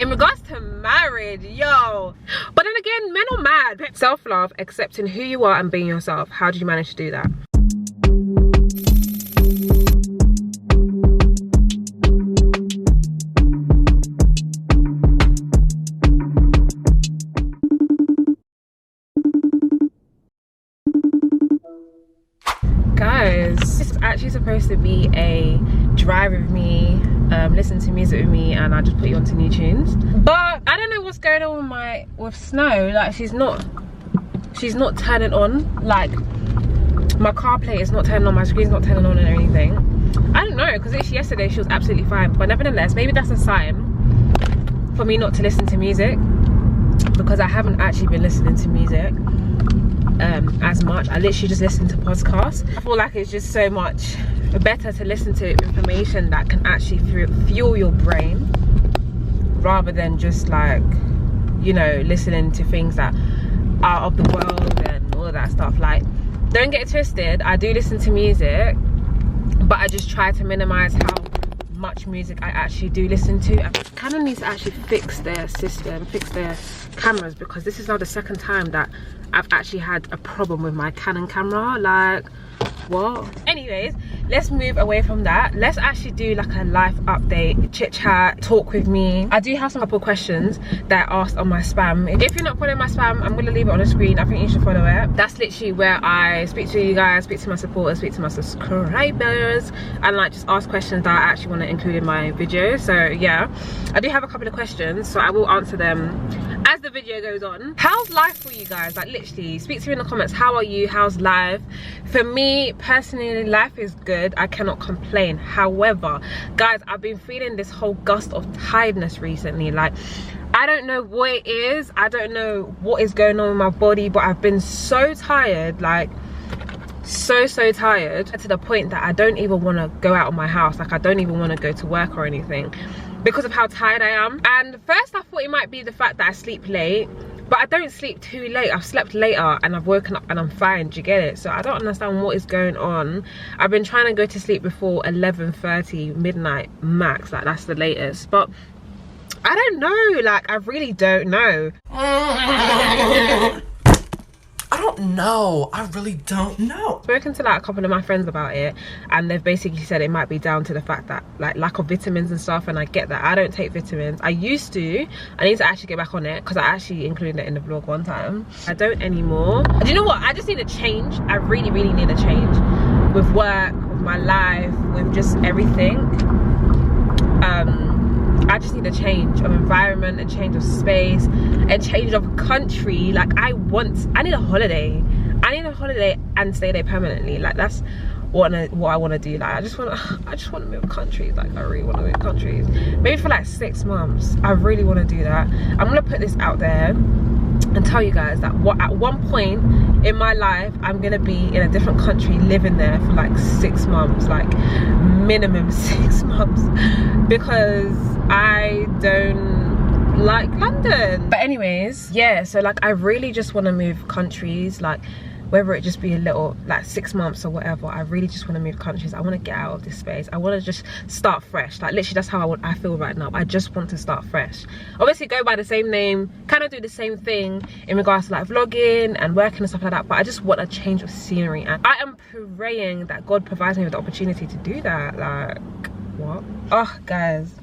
In regards to marriage, yo. But then again, men are mad. Self-love, accepting who you are and being yourself. How do you manage to do that? Guys, this is actually supposed to be a drive with me, listen to music with me, and I just put you onto new tunes. But I don't know what's going on with Snow. Like, she's not turning on. Like, my CarPlay is not turning on, my screen's not turning on or anything. I don't know, because yesterday she was absolutely fine. But nevertheless, maybe that's a sign for me not to listen to music, because I haven't actually been listening to music as much. I literally just listen to podcasts. I feel like it's just so much better to listen to information that can actually fuel your brain, rather than just, like, you know, listening to things that are of the world and all of that stuff. Like, don't get it twisted, I do listen to music, but I just try to minimize how much music I actually do listen to. Canon needs to actually fix their system, fix their cameras, because this is now the second time that I've actually had a problem with my Canon camera. Like, what? Anyways, let's move away from that. Let's actually do like a life update, chit chat, talk with me. I do have some couple questions that I asked on my spam. If you're not following my spam, I'm gonna leave it on the screen. I think you should follow it. That's literally where I speak to you guys, speak to my supporters, speak to my subscribers, and like just ask questions that I actually want to include in my video. So yeah, I do have a couple of questions, so I will answer them as the video goes on. How's life for you guys? Like, literally speak to me in the comments. How are you? How's life? For me personally, life is good. I cannot complain. However, guys, I've been feeling this whole gust of tiredness recently. Like, I don't know what it is, I don't know what is going on with my body, but I've been so tired, like so tired, to the point that I don't even want to go out of my house. Like, I don't even want to go to work or anything, because of how tired I am. And first I thought it might be the fact that I sleep late, but I don't sleep too late. I've slept later and I've woken up and I'm fine. Do you get it? So I don't understand what is going on. I've been trying to go to sleep before 11:30, midnight max. Like, that's the latest. But I don't know. Like, I really don't know. I really don't know. I've spoken to like a couple of my friends about it, and they've basically said it might be down to the fact that, like, lack of vitamins and stuff. And I get that. I don't take vitamins. I used to. I need to actually get back on it, because I actually included it in the vlog one time. I don't anymore. Do you know what? I just need a change. I really need a change with work, with my life, with just everything. I just need a change of environment, a change of space, a change of country. Like, I need a holiday. I need a holiday and stay there permanently. Like, that's what I want to do. Like, I just want to move countries. Like, I really want to move countries. Maybe for like 6 months. I really want to do that. I'm gonna put this out there and tell you guys that at one point in my life, I'm gonna be in a different country, living there for like 6 months, like minimum 6 months, because I don't like London. But anyways, yeah, so like, I really just want to move countries, like whether it just be a little, like 6 months or whatever. I really just want to move countries. I want to get out of this space. I want to just start fresh. Like, literally, that's how I feel right now. I just want to start fresh. Obviously go by the same name, kind of do the same thing in regards to like vlogging and working and stuff like that, but I just want a change of scenery, and I am praying that God provides me with the opportunity to do that. Like, what? Oh, guys,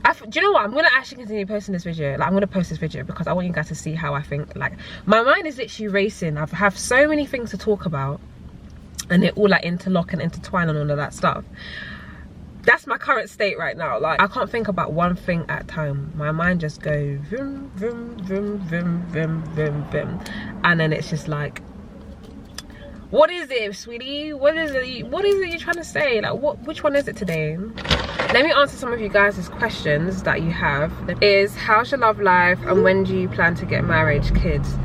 do you know what? I'm gonna actually continue posting this video. Like, I'm gonna post this video because I want you guys to see how I think. Like, my mind is literally racing. I have so many things to talk about, and they're all like interlock and intertwine and all of that stuff. That's my current state right now. Like, I can't think about one thing at a time. My mind just goes vroom, vroom, vroom, vroom, vroom, vroom, vroom, and then it's just like, what is it, sweetie? What is it you're trying to say? Like, which one is it today? Let me answer some of you guys' questions that you have. How's your love life, and when do you plan to get married, kids?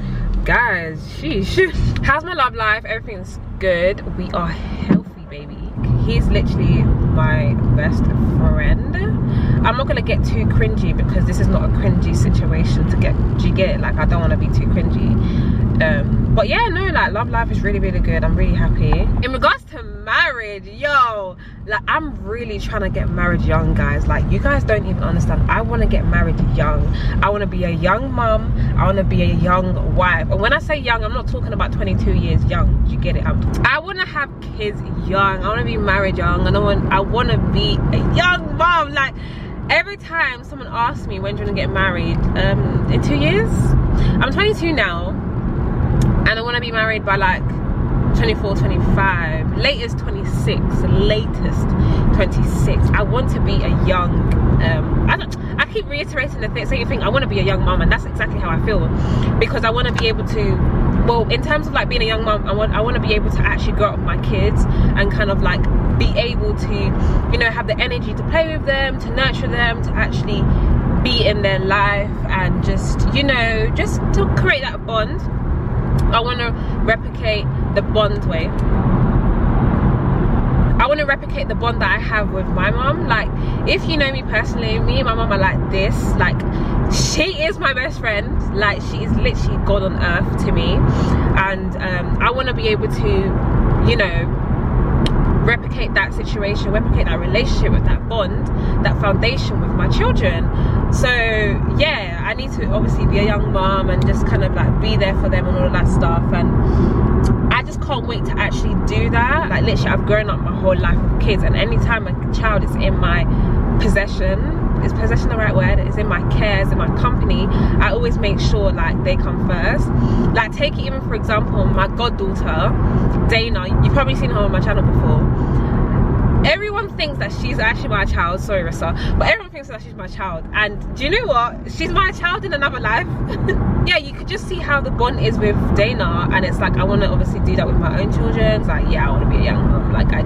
Guys, sheesh. How's my love life? Everything's good. We are healthy, baby. He's literally my best friend. I'm not gonna get too cringy, because this is not a cringy situation to get. Do you get it? Like, I don't want to be too cringy. But yeah, no, like love life is really, really good. I'm really happy. In regards to marriage, yo, like I'm really trying to get married young, guys. Like you guys don't even understand. I want to get married young. I want to be a young mum. I want to be a young wife. And when I say young, I'm not talking about 22 years young. Do you get it? I want to have kids young. I want to be married young, and I want to be a young mom. Like every time someone asks me when do you want to get married, in 2 years. I'm 22 now, and I want to be married by like 24, 25, latest 26, latest 26. I want to be a young, I keep reiterating the same thing. I want to be a young mom, and that's exactly how I feel, because I want to be able to, well, in terms of like being a young mom, I want to be able to actually grow up with my kids and kind of like be able to, you know, have the energy to play with them, to nurture them, to actually be in their life, and just, you know, just to create that bond. I want to replicate the bond way. I want to replicate the bond that I have with my mom. Like, if you know me personally, me and my mom are like this. Like, she is my best friend. Like, she is literally God on earth to me. And I want to be able to, you know, replicate that situation, replicate that relationship with that bond, that foundation with my children. So yeah, I need to obviously be a young mom and just kind of like be there for them and all of that stuff. And I just can't wait to actually do that. Like literally, I've grown up my whole life with kids, and anytime a child is in my possession, is possession the right word? Is in my care, is in my company, I always make sure like they come first. Like take it even for example, my goddaughter Dana, you've probably seen her on my channel before. Everyone thinks that she's actually my child, sorry Rissa, but everyone thinks that she's my child, and do you know what, she's my child in another life. Yeah, you could just see how the bond is with Dana, and it's like I want to obviously do that with my own children. It's like, yeah, I want to be a young mom. Like I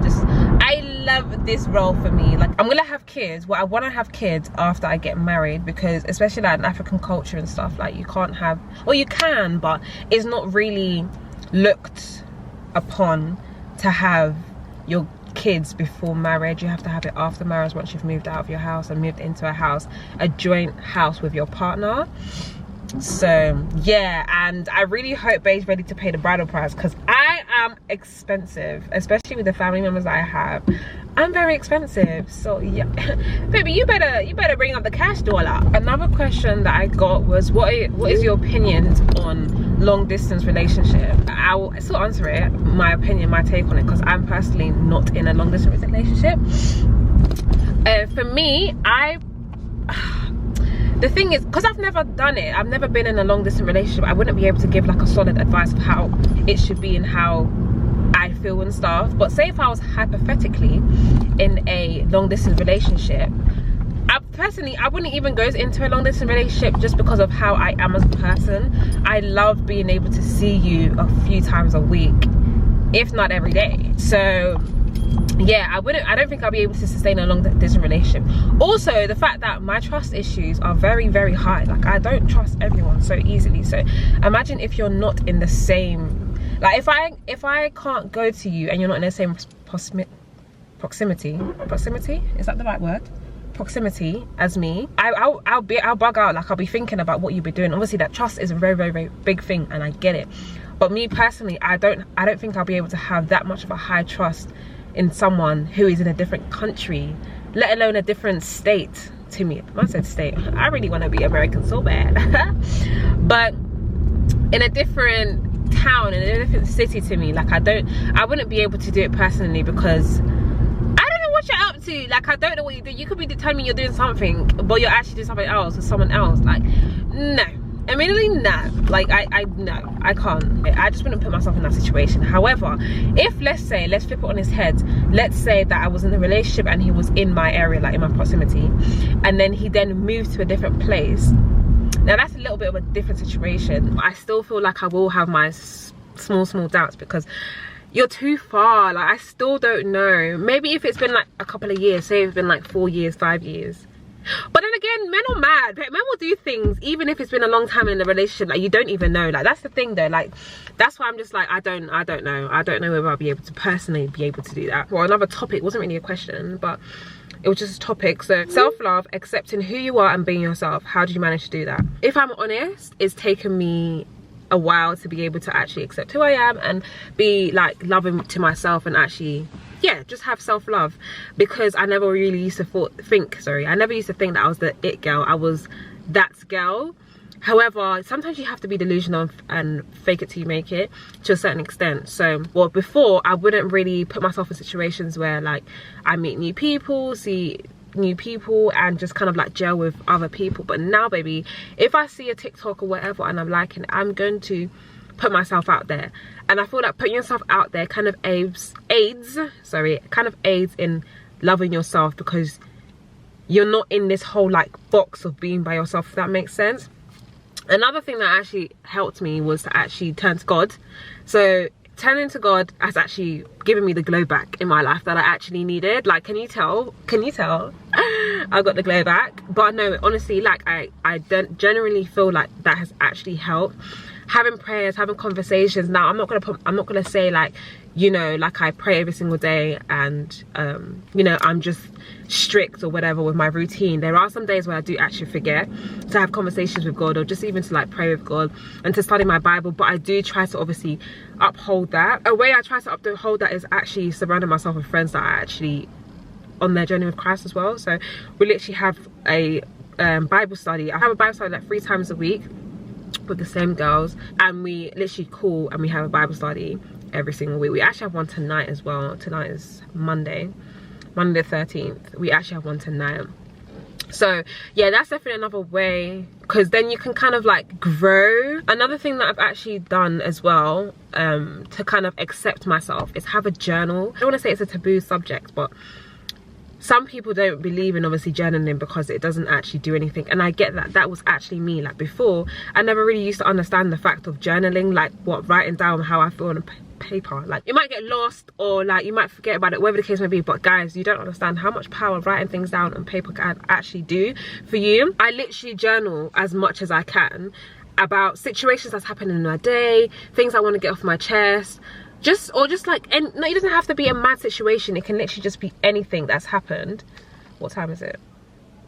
love this role for me. Like I'm gonna have kids. Well, I want to have kids after I get married, because especially like in African culture and stuff, like you can't have, or you can, but it's not really looked upon to have your kids before marriage. You have to have it after marriage, once you've moved out of your house and moved into a house, a joint house with your partner. So yeah, and I really hope Bae's ready to pay the bridal price, because I am expensive, especially with the family members that I have. I'm very expensive, so yeah. Baby, you better bring up the cash dollar. Another question that I got was, what is your opinions on long distance relationship? I'll still answer it, my opinion, my take on it, because I'm personally not in a long distance relationship. For me, the thing is, because I've never done it, I've never been in a long distance relationship, I wouldn't be able to give like a solid advice of how it should be and how I feel and stuff. But say if I was hypothetically in a long distance relationship, I wouldn't even go into a long distance relationship just because of how I am as a person. I love being able to see you a few times a week, if not every day. So yeah, I don't think I'll be able to sustain a long distance relationship. Also, the fact that my trust issues are very, very high. Like I don't trust everyone so easily. So imagine if you're not in the same, like if I can't go to you and you're not in the same proximity, is that the right word? Proximity as me, I'll bug out. Like I'll be thinking about what you'll be doing. Obviously that trust is a very, very, very big thing, and I get it. But me personally, I don't think I'll be able to have that much of a high trust in someone who is in a different country, let alone a different state to me. I said state, I really want to be American so bad. But in a different town, in a different city to me, like I wouldn't be able to do it personally, because I don't know what you're up to. Like I don't know what you do. You could be telling me you're doing something, but you're actually doing something else with someone else. Like no, immediately no. Like no, I can't. I just wouldn't put myself in that situation. However, if let's flip it on his head, let's say that I was in a relationship and he was in my area, like in my proximity, and then he moved to a different place. Now that's a little bit of a different situation. I still feel like I will have my small doubts, because you're too far. Like I still don't know. Maybe if it's been like a couple of years, say it's been like 4 years, 5 years. But then again, men are mad. Men will do things even if it's been a long time in a relationship, like you don't even know. Like that's the thing though. Like that's why I'm just like I don't know. I don't know whether I'll be able to personally be able to do that. Well, another topic, wasn't really a question, but it was just a topic. So self-love, accepting who you are and being yourself. How do you manage to do that? If I'm honest, it's taken me a while to be able to actually accept who I am and be like loving to myself, and actually, yeah, just have self-love, because I never really used to think that I was the it girl. I was that girl. However, sometimes you have to be delusional and fake it till you make it, to a certain extent. So, well, before, I wouldn't really put myself in situations where like I meet new people, see new people, and just kind of like gel with other people. But now, baby, if I see a TikTok or whatever and I'm liking it, I'm going to put myself out there. And I feel like putting yourself out there kind of aids in loving yourself, because you're not in this whole like box of being by yourself, if that makes sense. Another thing that actually helped me was to actually turn to God. So turning to God has actually given me the glow back in my life that I actually needed. Like, can you tell I got the glow back? But no, honestly, like I don't generally feel like that has actually helped. Having prayers, having conversations. Now, I'm not gonna say like, you know, like I pray every single day and you know, I'm just strict or whatever with my routine. There are some days where I do actually forget to have conversations with God, or just even to like pray with God and to study my Bible. But I do try to obviously uphold that. A way I try to uphold that is actually surrounding myself with friends that are actually on their journey with Christ as well. So we literally have a Bible study. I have a Bible study like 3 times a week with the same girls, and we literally call and we have a Bible study every single week. We actually have one tonight as well. Tonight is Monday the 13th. We actually have one tonight. So yeah, that's definitely another way, because then you can kind of like grow. Another thing that I've actually done as well to kind of accept myself is have a journal. I don't want to say it's a taboo subject, but some people don't believe in obviously journaling because it doesn't actually do anything, and I get that. That was actually me. Like before, I never really used to understand the fact of journaling, like what writing down how I feel on a paper. Like you might get lost, or like you might forget about it, whatever the case may be. But guys, you don't understand how much power writing things down on paper can actually do for you. I literally journal as much as I can about situations that's happening in my day, things I want to get off my chest. Just like, and no, it doesn't have to be a mad situation. It can literally just be anything that's happened. What time is it?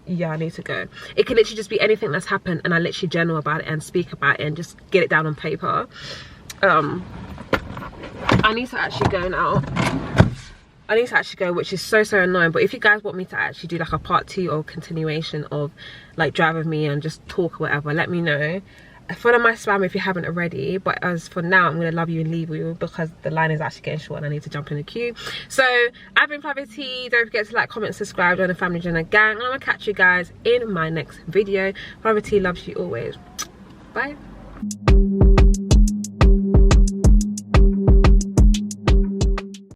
Yeah, I need to go. It can literally just be anything that's happened, and I literally journal about it and speak about it and just get it down on paper. I need to actually go now. I need to actually go, which is so annoying. But if you guys want me to actually do like a part 2 or continuation of like drive with me and just talk or whatever, let me know. Follow my spam if you haven't already. But as for now, I'm gonna love you and leave you, because the line is actually getting short and I need to jump in the queue. So I've been Flaviaa. Don't forget to like, comment, subscribe, join the family, join the gang, and I'm gonna catch you guys in my next video. Flaviaa loves you always. Bye.